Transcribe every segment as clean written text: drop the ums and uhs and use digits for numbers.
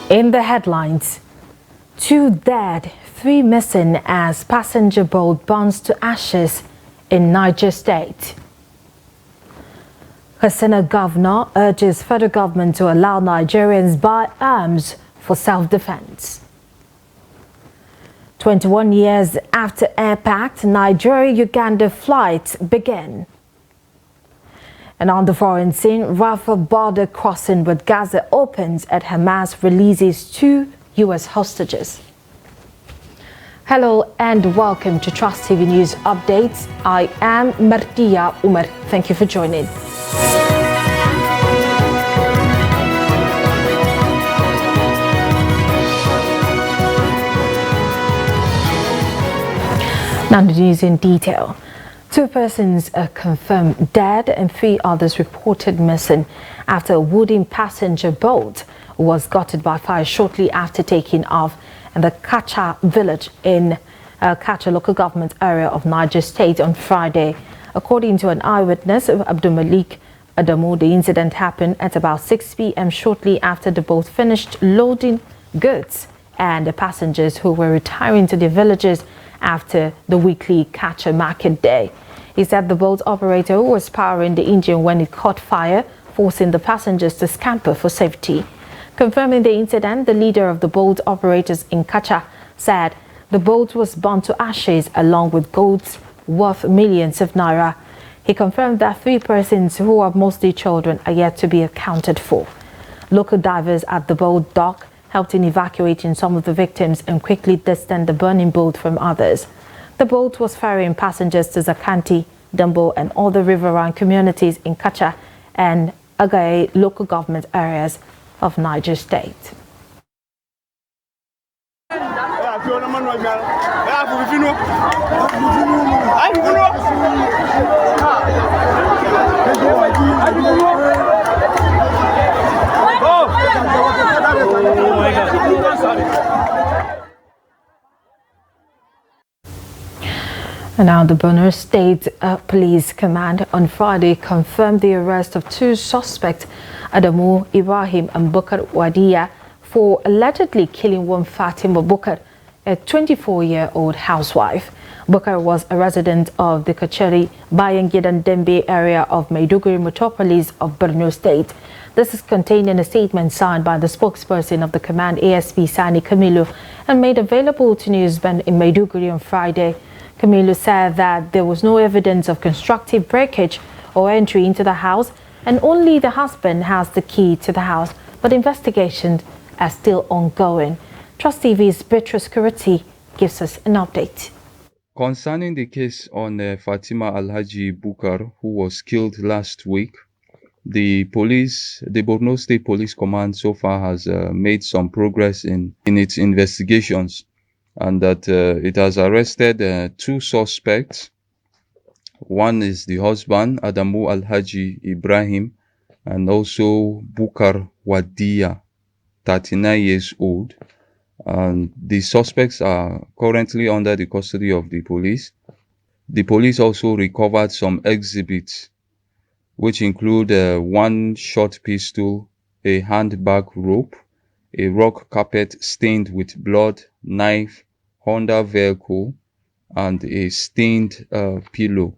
In the headlines, 2 dead, 3 missing as passenger boat burns to ashes in Niger State. Katsina governor urges federal government to allow Nigerians buy arms for self-defense. 21 years after air pact, Nigeria-Uganda flights begin. And on the foreign scene, Rafah border crossing with Gaza opens as Hamas releases 2 U.S. hostages. Hello and welcome to Trust TV News Updates. I am Martia Umar. Thank you for joining. Now the news in detail. 2 persons are confirmed dead and 3 others reported missing after a wooden passenger boat was gutted by fire shortly after taking off in the Kacha village in Kacha local government area of Niger State on Friday. According to an eyewitness, Abdul Malik Adamu, the incident happened at about 6 p.m. shortly after the boat finished loading goods and the passengers who were retiring to their villages after the weekly Kacha market day. He said the boat operator was powering the engine when it caught fire, forcing the passengers to scamper for safety. Confirming the incident, the leader of the boat operators in Kacha said the boat was burnt to ashes along with goods worth millions of naira. He confirmed that 3 persons, who are mostly children, are yet to be accounted for. Local divers at the boat dock helped in evacuating some of the victims and quickly distanced the burning boat from others. The boat was ferrying passengers to Zakanti, Dambo and other riverine communities in Kacha and Agaye local government areas of Niger State. And now the Borno State Police Command on Friday confirmed the arrest of 2 suspects, Adamu Ibrahim and Bukar Wadia, for allegedly killing one Fatima Bukar, a 24-year-old housewife. Bukar was a resident of the Kacheri Bayangidan Dembe area of Maiduguri metropolis of Borno State. This is contained in a statement signed by the spokesperson of the command, ASP Sani Kamilu, and made available to Newsband in Maiduguri on Friday. Kamilu said that there was no evidence of constructive breakage or entry into the house, and only the husband has the key to the house, but investigations are still ongoing. Trust TV's Beatrice Kurati gives us an update. Concerning the case on Fatima Alhaji Bukar, who was killed last week, the Borno State Police Command so far has made some progress in its investigations, and that it has arrested 2 suspects. One is the husband, Adamu Alhaji Ibrahim, and also Bukar Wadia, 39 years old. And the suspects are currently under the custody of the police. The police also recovered some exhibits, which include 1 short pistol, a handbag rope, a rock carpet stained with blood, knife, Honda vehicle, and a stained pillow.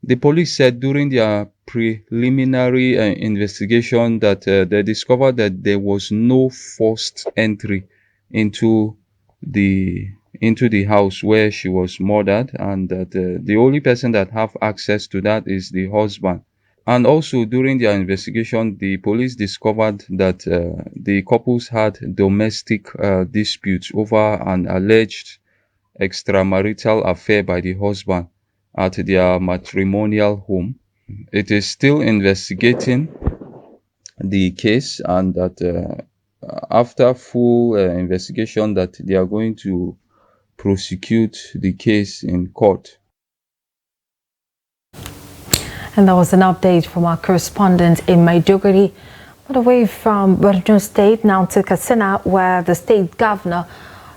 The police said during their preliminary investigation that they discovered that there was no forced entry into the house where she was murdered, and that the only person that have access to that is the husband. And also during their investigation, the police discovered that the couples had domestic disputes over an alleged extramarital affair by the husband at their matrimonial home. It is still investigating the case, and that after full investigation, that they are going to prosecute the case in court. And that was an update from our correspondent in Maiduguri. But away from Borno State, now to Katsina, where the state governor,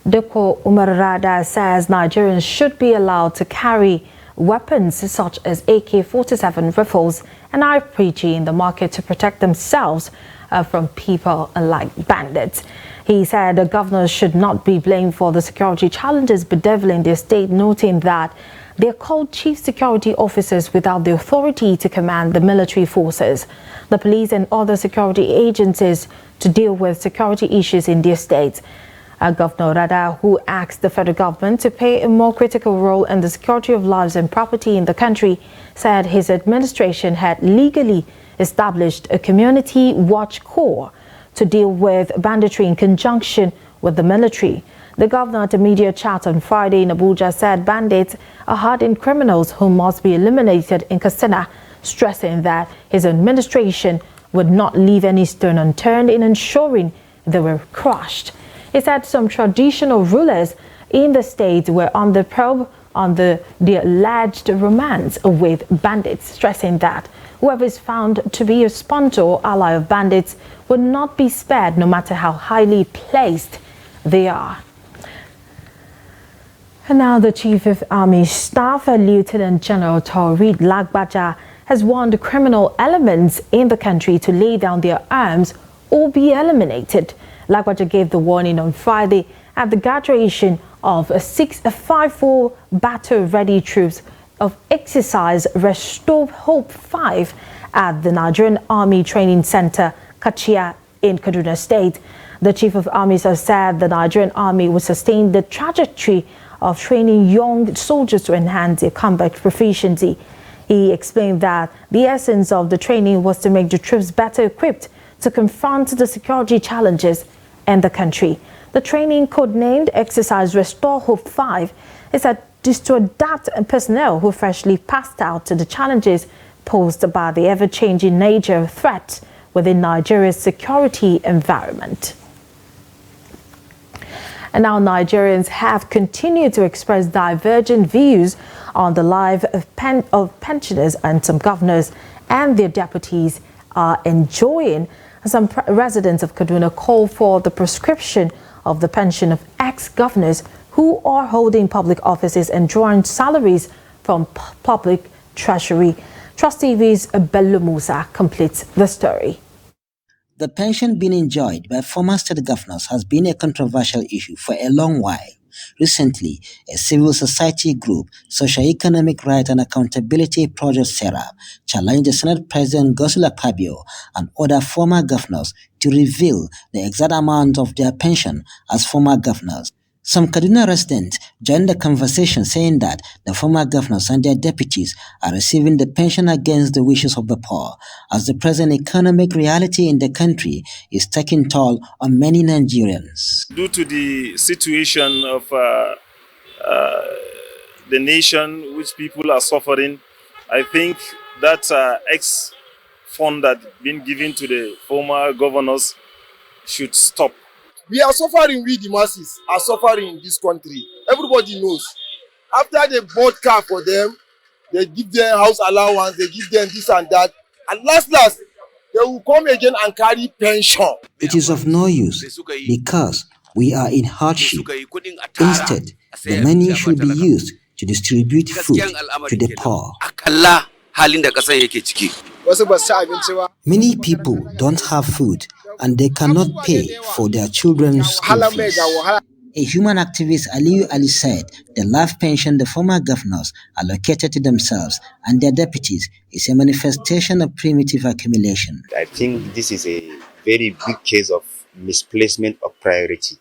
Dikko Umar Rada, says Nigerians should be allowed to carry weapons such as AK-47 rifles and RPG in the market to protect themselves from people like bandits. He said the governors should not be blamed for the security challenges bedeviling their state, noting that they are called chief security officers without the authority to command the military forces, the police and other security agencies to deal with security issues in their states. Governor Rada, who asked the federal government to play a more critical role in the security of lives and property in the country, said his administration had legally established a community watch corps to deal with banditry in conjunction with the military. The governor at a media chat on Friday in Abuja said bandits are hardened criminals who must be eliminated in Katsina, stressing that his administration would not leave any stone unturned in ensuring they were crushed. He said some traditional rulers in the state were on the probe on the alleged romance with bandits, stressing that whoever is found to be a sponsor or ally of bandits would not be spared no matter how highly placed they are. And now the Chief of Army Staff, Lieutenant General Taurid Lagbaja, has warned criminal elements in the country to lay down their arms or be eliminated. Lagbaja gave the warning on Friday at the graduation of 5-4 battle-ready troops of exercise Restore Hope 5 at the Nigerian Army Training Center, Kachia, in Kaduna State. The Chief of Army has said the Nigerian Army will sustain the trajectory of training young soldiers to enhance their combat proficiency. He explained that the essence of the training was to make the troops better equipped to confront the security challenges in the country. The training, codenamed Exercise Restore Hope 5, is to adapt personnel who freshly passed out to the challenges posed by the ever-changing nature of threats within Nigeria's security environment. And now Nigerians have continued to express divergent views on the life of pensioners, and some governors and their deputies are enjoying. Some residents of Kaduna call for the prescription of the pension of ex-governors who are holding public offices and drawing salaries from public treasury. Trust TV's Bello Musa completes the story. The pension being enjoyed by former state governors has been a controversial issue for a long while. Recently, a civil society group, Socio-Economic Right and Accountability Project SERAP, challenged the Senate President Godswill Akpabio and other former governors to reveal the exact amount of their pension as former governors. Some Kaduna residents joined the conversation, saying that the former governors and their deputies are receiving the pension against the wishes of the poor, as the present economic reality in the country is taking toll on many Nigerians. Due to the situation of the nation, which people are suffering, I think that ex-fund that been given to the former governors should stop. We are suffering, we the masses are suffering in this country. Everybody knows. After they bought car for them, they give them house allowance, they give them this and that. And last, they will come again and carry pension. It is of no use because we are in hardship. Instead, the money should be used to distribute food to the poor. Many people don't have food and they cannot pay for their children's school fees. A human activist, Aliyu Ali, said the life pension the former governors allocated to themselves and their deputies is a manifestation of primitive accumulation. I think this is a very big case of misplacement of priority.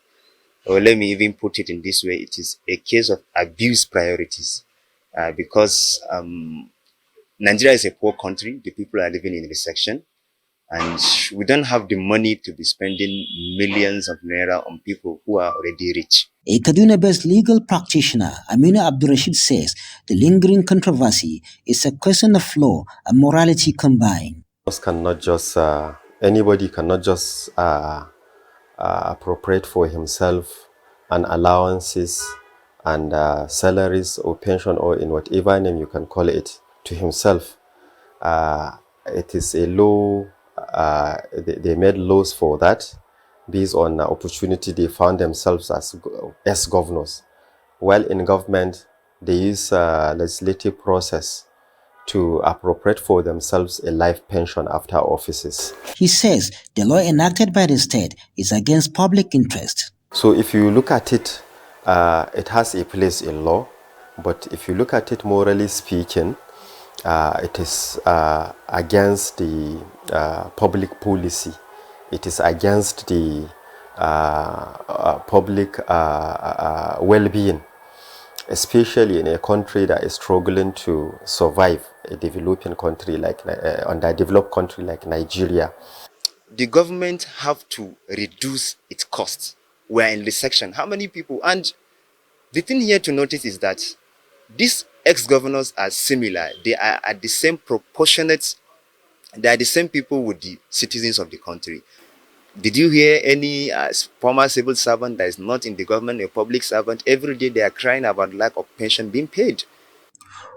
Or let me even put it in this way, it is a case of abused priorities because Nigeria is a poor country, the people are living in recession, and we don't have the money to be spending millions of naira on people who are already rich. A Kaduna-based legal practitioner, Amina Abdurrashid, says the lingering controversy is a question of law and morality combined. Anybody cannot just appropriate for himself an allowances and salaries or pension or in whatever name you can call it to himself. It is a law. They made laws for that based on opportunity they found themselves as governors. While in government, they use legislative process to appropriate for themselves a life pension after offices. He says the law enacted by the state is against public interest. So if you look at it, it has a place in law, but if you look at it morally speaking, it is against the public policy. It is against the public well-being, especially in a country that is struggling to survive, a developing country like underdeveloped country like Nigeria. The government have to reduce its costs. We're in recession. How many people? And the thing here to notice is that these ex-governors are similar. They are at the same proportionate. They are the same people with the citizens of the country. Did you hear any former civil servant that is not in the government, a public servant? Every day they are crying about lack of pension being paid.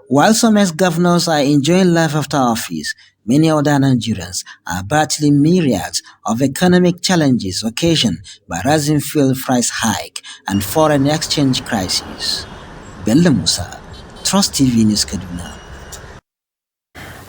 While some ex-governors are enjoying life after office, many other Nigerians are battling myriads of economic challenges occasioned by rising fuel price hike and foreign exchange crisis. Bello Musa, Trust TV News, Kaduna.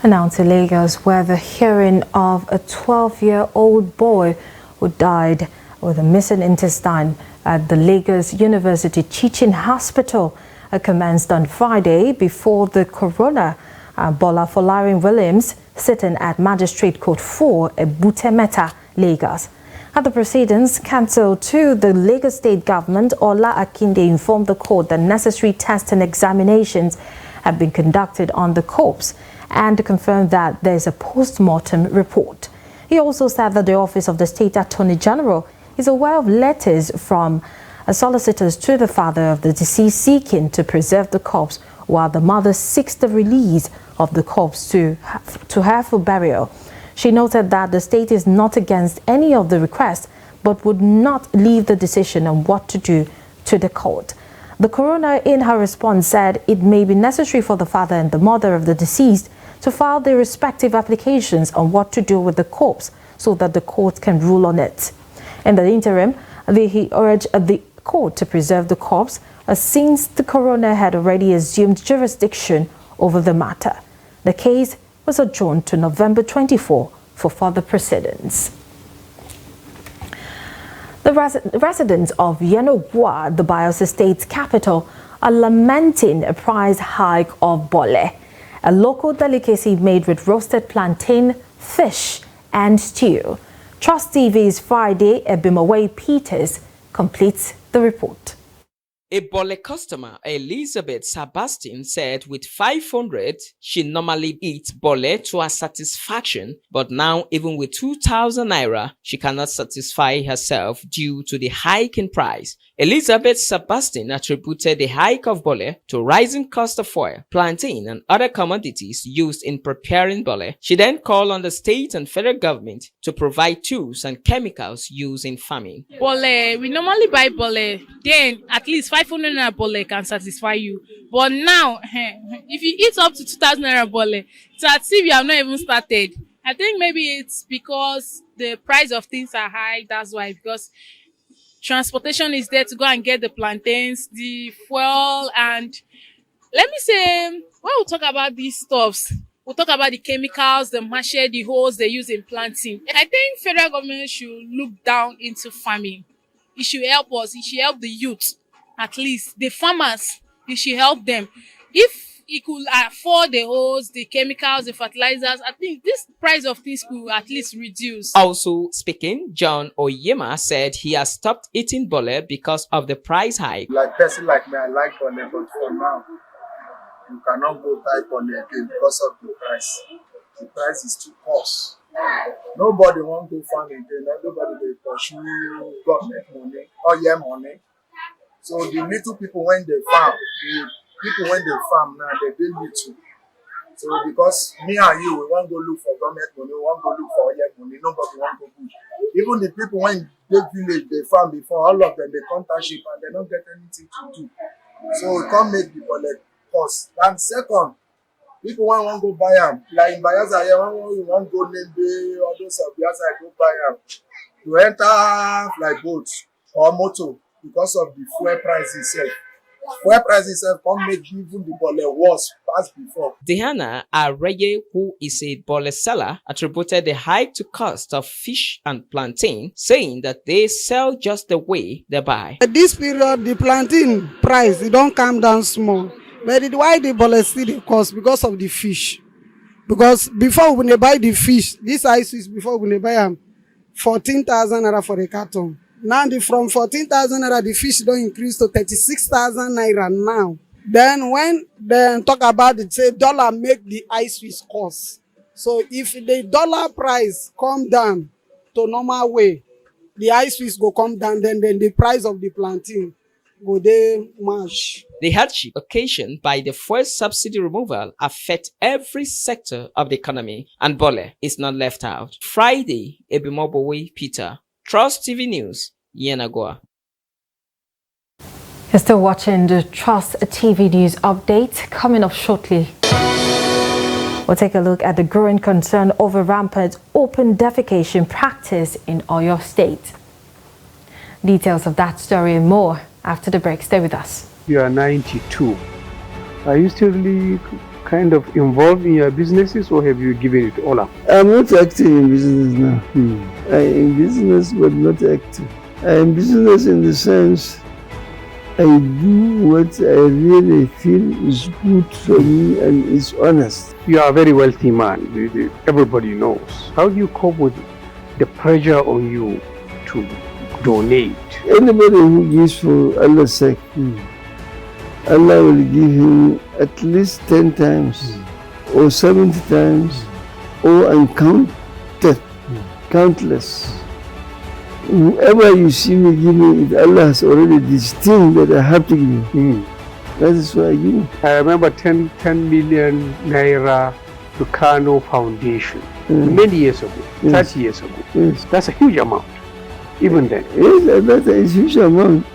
And now to Lagos, where the hearing of a 12-year-old boy who died with a missing intestine at the Lagos University Teaching Hospital commenced on Friday before the coroner, Bola Folarin Williams, sitting at Magistrate Court 4 at Butemeta, Lagos. At the proceedings, counsel to the Lagos State Government, Ola Akinde, informed the court that necessary tests and examinations have been conducted on the corpse and confirmed that there is a post-mortem report. He also said that the Office of the State Attorney General is aware of letters from solicitors to the father of the deceased seeking to preserve the corpse, while the mother seeks the release of the corpse to her for burial. She noted that the state is not against any of the requests, but would not leave the decision on what to do to the court. The coroner, in her response, said it may be necessary for the father and the mother of the deceased to file their respective applications on what to do with the corpse so that the court can rule on it. In the interim, he urged the court to preserve the corpse since the coroner had already assumed jurisdiction over the matter. The case was adjourned to November 24 for further proceedings. The residents of Yenagoa, the Bayelsa State's capital, are lamenting a price hike of bole, a local delicacy made with roasted plantain, fish, and stew. Trust TV's Friday, Ebimawe Peters completes the report. A bole customer, Elizabeth Sebastian, said with 500, she normally eats bole to her satisfaction, but now even with 2,000 naira, she cannot satisfy herself due to the hike in price. Elizabeth Sebastian attributed the hike of bole to rising cost of oil, plantain, and other commodities used in preparing bole. She then called on the state and federal government to provide tools and chemicals used in farming. Bole, we normally buy bole, then at least 500 naira bole can satisfy you. But now, if you eat up to 2,000 naira bole, it's as if you have not even started. I think maybe it's because the price of things are high, that's why, because transportation is there to go and get the plantains, the fuel, and let me say, when we talk about these stuffs, we'll talk about the chemicals, the machete, the hoes they use in planting. I think federal government should look down into farming. It should help us. It should help the youth, at least the farmers. It should help them. If it could afford the hose, the chemicals, the fertilizers, I think this price of things could at least reduce. Also speaking, John Oyema said he has stopped eating bole because of the price hike. Like person like me, I like bole, but for now, you cannot go buy bole again because of the price. The price is too cost. Nobody wants to farm again. Nobody will pursue government money or your money. So the little people when they farm, people when they farm now, they build little. So because me and you, we want to go look for government money, we want to go look for your money, nobody want to go. Even the people when they village, they farm before, all of them, they come township and they don't get anything to do. So we can't make the bole cost. And second, people when want to go buy them, like in Bayelsa here, when you want to go Nembe, all those of Bayelsa, go buy them. To enter like boat or motor because of the fuel price itself. Fuel prices have come make even the bole worse past before. Diana Areye, who is a bole seller, attributed the hike to cost of fish and plantain, saying that they sell just the way they buy. At this period, the plantain price, it don't come down small. But why the bole still dey cost? Because of the fish. Because before when they buy the fish, this ice fish before when they buy them 14,000 naira for a carton. Now from 14,000 naira, the fish don't increase to 36,000 naira now. Then when they talk about it, say dollar make the ice fish cost. So if the dollar price come down to normal way, the ice fish go come down, then the price of the plantain go dey mash. The hardship occasioned by the fuel subsidy removal affect every sector of the economy, and bole is not left out. Friday, Ebimobowe Peter, Trust TV News, Yenagoa. You're still watching the Trust TV News update. Coming up shortly, we'll take a look at the growing concern over rampant open defecation practice in Oyo State. Details of that story and more after the break. Stay with us. You are 92. Are you still really kind of involved in your businesses, or have you given it all up? I'm not active in business now. I'm in business but not active. I'm in business in the sense I do what I really feel is good for me and is honest. You are a very wealthy man. Everybody knows. How do you cope with the pressure on you to donate? Anybody who gives for Allah's sake, Allah will give him at least 10 times or 70 times or uncounted, countless. Whoever you see me giving it, Allah has already destined that I have to give him. That is why I give him. I remember 10 million naira to Kano Foundation many years ago, 30 years ago. Yes. That's a huge amount, even then. Yes, that's a huge amount.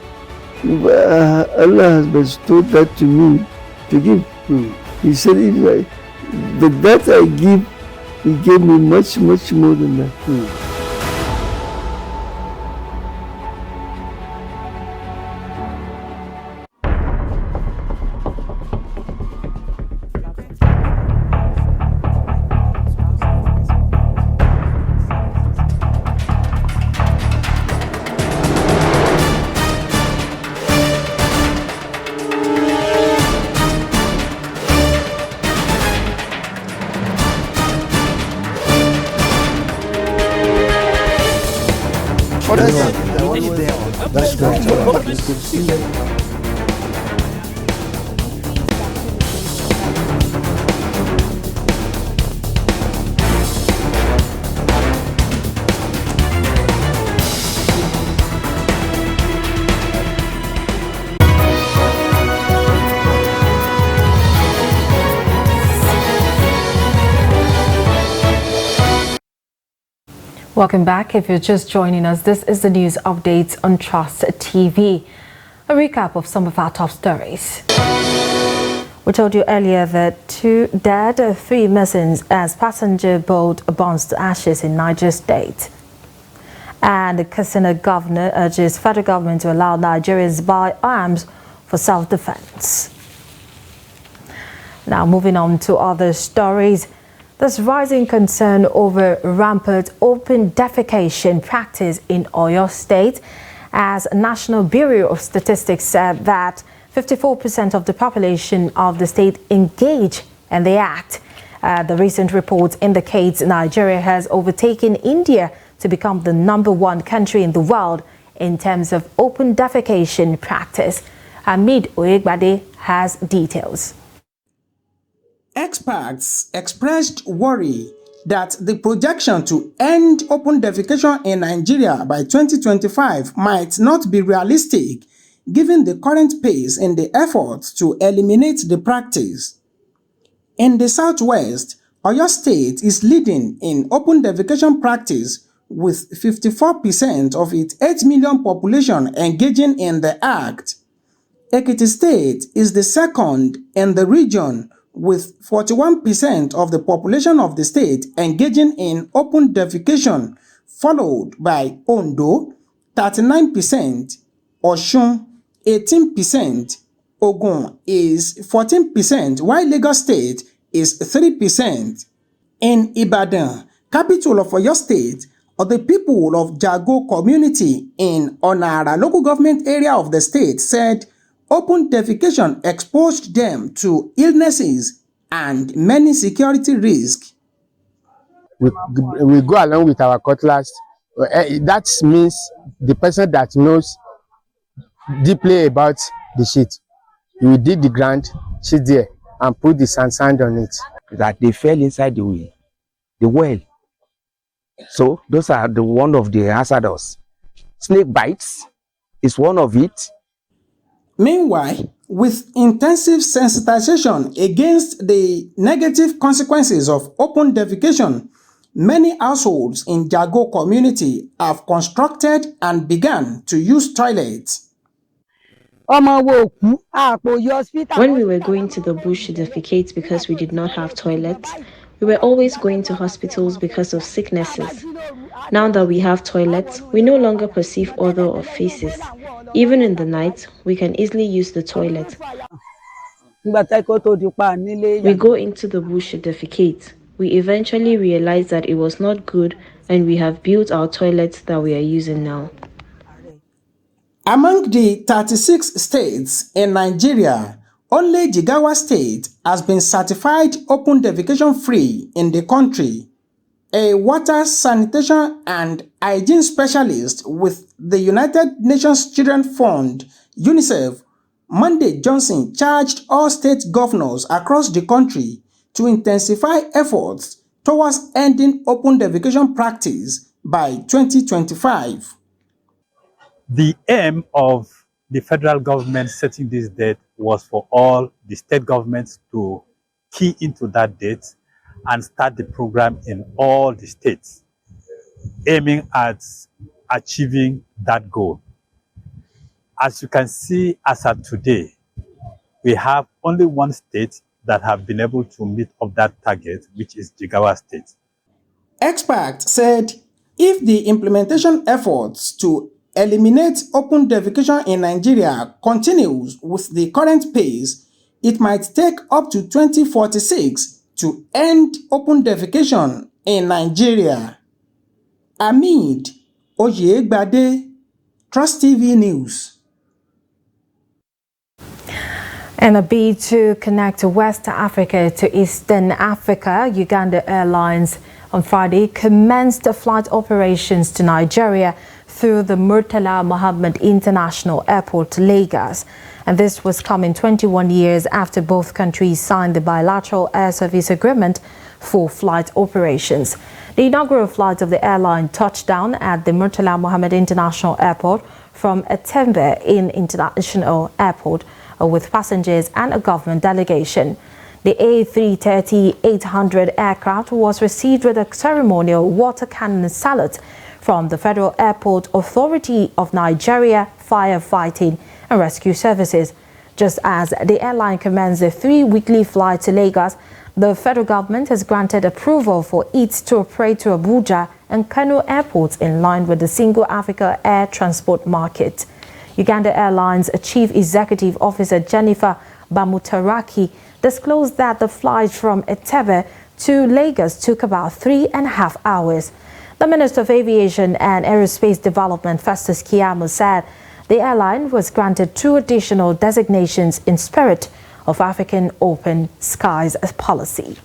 Allah has bestowed that to me to give. He said, if that I give, He gave me much, much more than that. That's great. Welcome back. If you're just joining us, this is the news updates on Trust TV. A recap of some of our top stories. We told you earlier that 2 dead, 3 missing as passenger boat burns to ashes in Niger State. And the Katsina governor urges federal government to allow Nigerians to buy arms for self-defense. Now moving on to other stories. There's rising concern over rampant open defecation practice in Oyo State, as National Bureau of Statistics said that 54% of the population of the state engage in the act. The recent reports indicates Nigeria has overtaken India to become the #1 country in the world in terms of open defecation practice. Hamid Oyegbade has details. Experts expressed worry that the projection to end open defecation in Nigeria by 2025 might not be realistic, given the current pace in the effort to eliminate the practice. In the southwest, Oyo State is leading in open defecation practice with 54% of its 8 million population engaging in the act. Ekiti State is the second in the region, with 41% of the population of the state engaging in open defecation, followed by Ondo, 39%, Osun, 18%, Ogun is 14%, while Lagos State is 3%. In Ibadan, capital of Oyo State, the people of Jago community in Onara local government area of the state said open defecation exposed them to illnesses and many security risks. We go along with our cutlass. That means the person that knows deeply about the shit, you will dig the ground, shit there, and put the sand on it. That they fell inside the well. So those are one of the hazards. Snake bites is one of it. Meanwhile, with intensive sensitization against the negative consequences of open defecation, many households in Jago community have constructed and began to use toilets. When we were going to the bush to defecate because we did not have toilets, we were always going to hospitals because of sicknesses. Now that we have toilets, we no longer perceive odor or feces. Even in the night, we can easily use the toilet. We go into the bush to defecate. We eventually realized that it was not good, and we have built our toilets that we are using now. Among the 36 states in Nigeria, only Jigawa State has been certified open defecation free in the country. A water, sanitation and hygiene specialist with the United Nations Children's Fund, UNICEF, Monday Johnson charged all state governors across the country to intensify efforts towards ending open defecation practice by 2025. The aim of the federal government setting this date was for all the state governments to key into that date and start the program in all the states, aiming at achieving that goal. As you can see, as of today, we have only one state that have been able to meet up that target, which is Jigawa State. Experts said if the implementation efforts to eliminate open defecation in Nigeria continues with the current pace, it might take up to 2046 to end open defecation in Nigeria. Amid Oyegbade, Trust TV News. In a bid to connect West Africa to Eastern Africa, Uganda Airlines on Friday commenced flight operations to Nigeria through the Murtala Mohammed International Airport, Lagos. And this was coming 21 years after both countries signed the bilateral air service agreement for flight operations. The inaugural flight of the airline touched down at the Murtala Mohammed International Airport from Etembe International Airport with passengers and a government delegation. The A330-800 aircraft was received with a ceremonial water cannon salute from the Federal Airport Authority of Nigeria Firefighting and Rescue Services. Just as the airline commenced a 3-weekly flight to Lagos, the federal government has granted approval for it to operate to Abuja and Kano airports in line with the Single Africa Air Transport Market. Uganda Airlines Chief Executive Officer Jennifer Bamutaraki disclosed that the flight from Entebbe to Lagos took about 3.5 hours. The Minister of Aviation and Aerospace Development, Festus Keyamo, said the airline was granted 2 additional designations in spirit of African Open Skies policy.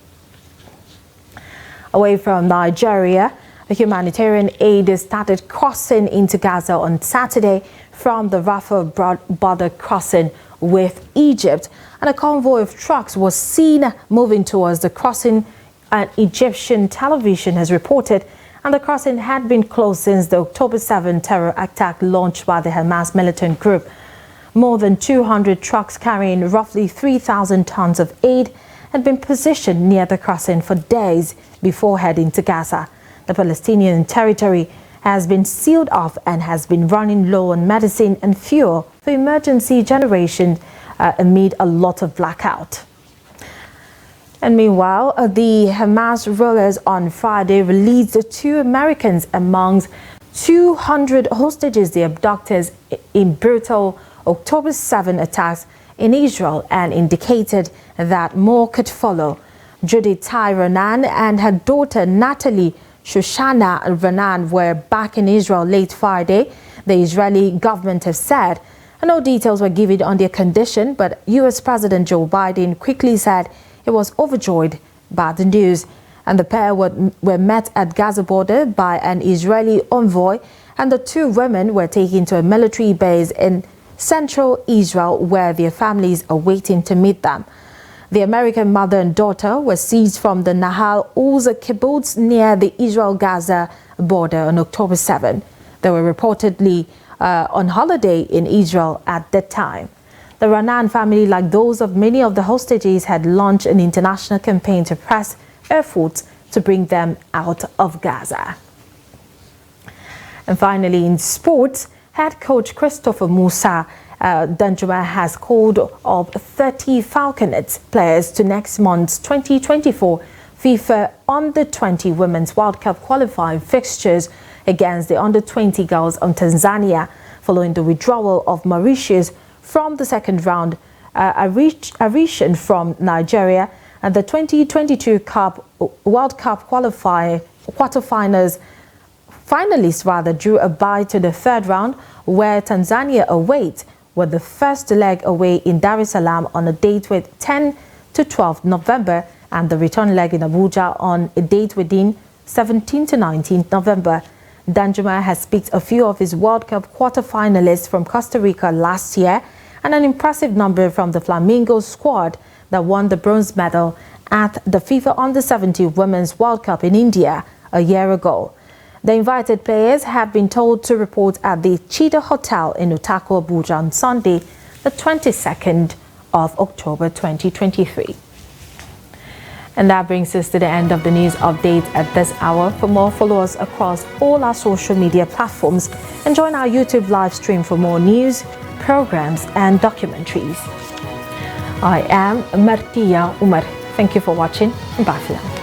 Away from Nigeria, a humanitarian aid started crossing into Gaza on Saturday from the Rafah border crossing with Egypt, and a convoy of trucks was seen moving towards the crossing, an Egyptian television has reported, and the crossing had been closed since the October 7 terror attack launched by the Hamas militant group. More than 200 trucks carrying roughly 3,000 tons of aid had been positioned near the crossing for days before heading to Gaza. The Palestinian territory has been sealed off and has been running low on medicine and fuel for emergency generation amid a lot of blackout. And meanwhile, the Hamas rulers on Friday released 2 Americans amongst 200 hostages they abducted in brutal October 7 attacks in Israel and indicated that more could follow. Judith Tai Ronan and her daughter Natalie Shoshana Ronan were back in Israel late Friday, the Israeli government has said. No details were given on their condition, but U.S. President Joe Biden quickly said he was overjoyed by the news. And the pair were met at Gaza border by an Israeli envoy, and the two women were taken to a military base in central Israel where their families are waiting to meet them. The American mother and daughter were seized from the Nahal Oz kibbutz near the Israel-Gaza border on October 7. They were reportedly on holiday in Israel at that time. The Ronan family, like those of many of the hostages, had launched an international campaign to press efforts to bring them out of Gaza. And finally, in sports, head coach Christopher Musa Danjuma has called up 30 Falconets players to next month's 2024 FIFA Under-20 Women's World Cup qualifying fixtures against the Under-20 girls on Tanzania, following the withdrawal of Mauritius from the second round, Arishan from Nigeria, and the 2022 World Cup quarterfinalists drew a bye to the third round, where Tanzania awaits, with the first leg away in Dar es Salaam on a date with 10 to 12 November, and the return leg in Abuja on a date within 17 to 19 November. Danjuma has picked a few of his World Cup quarterfinalists from Costa Rica last year and an impressive number from the Flamingo squad that won the bronze medal at the FIFA Under-17 Women's World Cup in India a year ago. The invited players have been told to report at the Cheetah Hotel in Utako, Abuja on Sunday, the 22nd of October 2023. And that brings us to the end of the news update at this hour. For more, follow us across all our social media platforms and join our YouTube live stream for more news, programs and documentaries. I am Martia Umar. Thank you for watching. Bye for now.